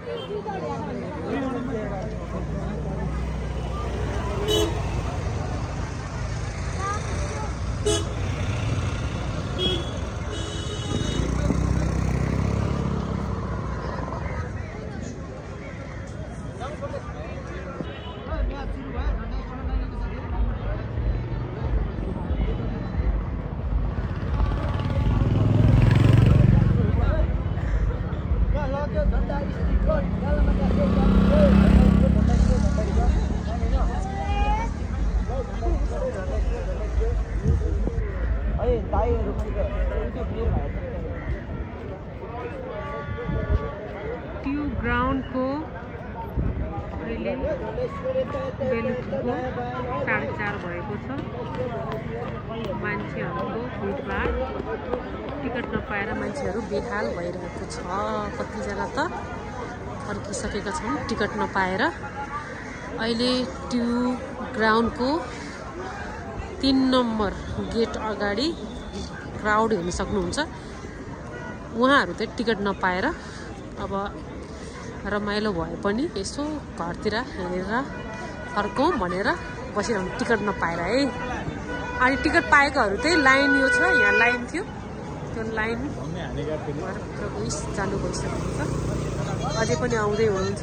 ट्यू ground को अहिले बेलुकीको 4:30 भएको छ। मान्छेहरूको भिडभाड, टिकट नपाएर मान्छेहरू बेहाल भइरहेको छ। कतिजना त फर्किसकेका छन् टिकट नपाएर। अहिले ट्यू ग्राउन्डको 3 नम्बर गेट अगाडि क्राउड हेर्न सक्नुहुन्छ। उहाँहरू चाहिँ टिकट नपाएर अब रमाइलो भए पनि यसो घरतिर हेरेर फर्कौँ भनेर बसिरहनु, टिकट नपाएर है। अनि टिकट पाएकोहरू चाहिँ लाइन यो छ, यहाँ लाइन थियो, त्यो लाइन जानु भइसकेको छ। अझै पनि आउँदै हुनुहुन्छ।